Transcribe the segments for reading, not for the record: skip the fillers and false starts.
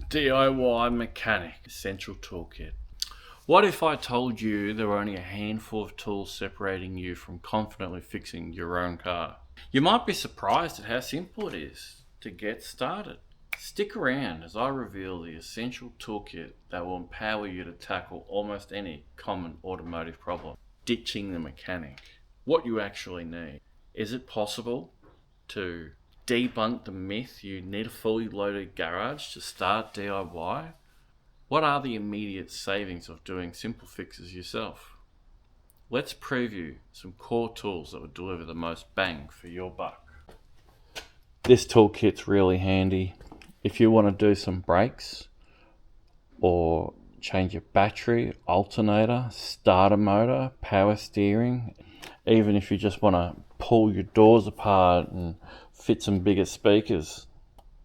DIY mechanic essential toolkit. What if I told you there were only a handful of tools separating you from confidently fixing your own car? You might be surprised at how simple it is to get started. Stick around as I reveal the essential toolkit that will empower you to tackle almost any common automotive problem. Ditching the mechanic. What you actually need. Is it possible to debunk the myth you need a fully loaded garage to start DIY? What are the immediate savings of doing simple fixes yourself? Let's preview some core tools that will deliver the most bang for your buck. This toolkit's really handy if you want to do some brakes or change your battery, alternator, starter motor, power steering, even if you just want to pull your doors apart and fit some bigger speakers.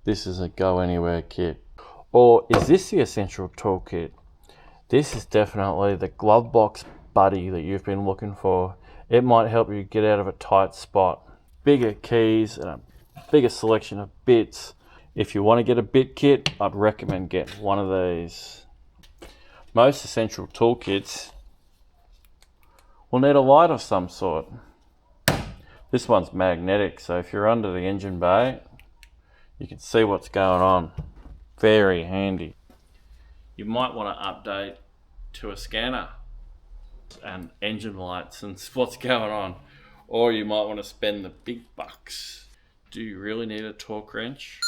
This is a go anywhere kit. Or is this the essential toolkit? This is definitely the glove box buddy that you've been looking for. It might help you get out of a tight spot. Bigger keys and a bigger selection of bits. If you want to get a bit kit, I'd recommend getting one of these. Most essential toolkits will need a light of some sort. This one's magnetic, so if you're under the engine bay, you can see what's going on. Very handy. You might want to update to a scanner and engine lights and what's going on. Or you might want to spend the big bucks. Do you really need a torque wrench?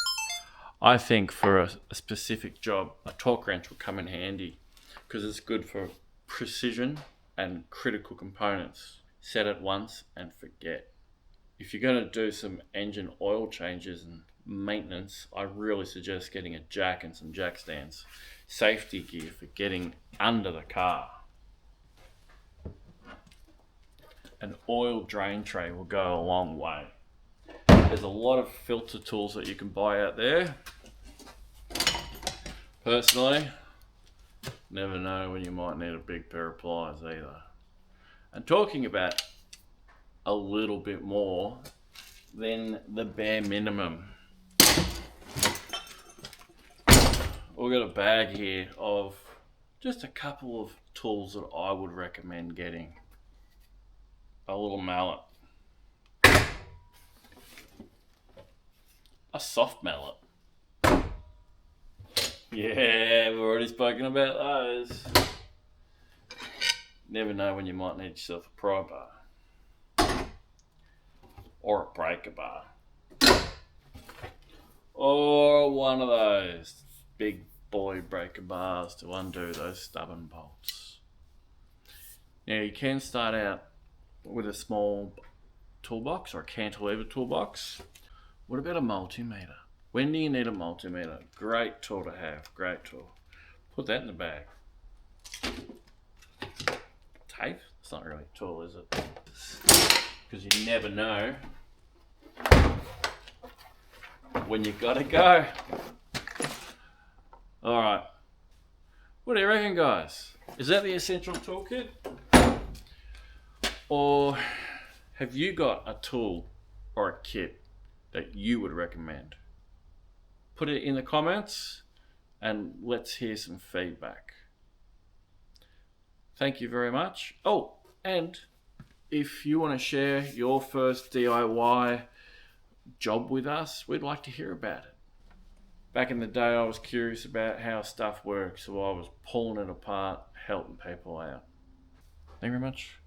I think for a specific job, a torque wrench will come in handy because it's good for precision and critical components. Set it once and forget. If you're going to do some engine oil changes and maintenance, I really suggest getting a jack and some jack stands. Safety gear for getting under the car. An oil drain tray will go a long way. There's a lot of filter tools that you can buy out there. Personally, never know when you might need a big pair of pliers either. And talking about a little bit more than the bare minimum. We've got a bag here of just a couple of tools that I would recommend getting. A little mallet. A soft mallet. Yeah, we've already spoken about those. Never know when you might need yourself a pry bar. Or a breaker bar. Or one of those big boy breaker bars to undo those stubborn bolts. Now you can start out with a small toolbox or a cantilever toolbox. What about a multimeter? When do you need a multimeter? Great tool to have, great tool. Put that in the bag. Tape? It's not really a tool, is it? Because you never know when you gotta go. Alright. What do you reckon, guys? Is that the essential toolkit? Or have you got a tool or a kit that you would recommend? Put it in the comments and let's hear some feedback. Thank you very much. Oh, and if you want to share your first DIY job with us, we'd like to hear about it. Back in the day, I was curious about how stuff works, so I was pulling it apart, helping people out. Thank you very much.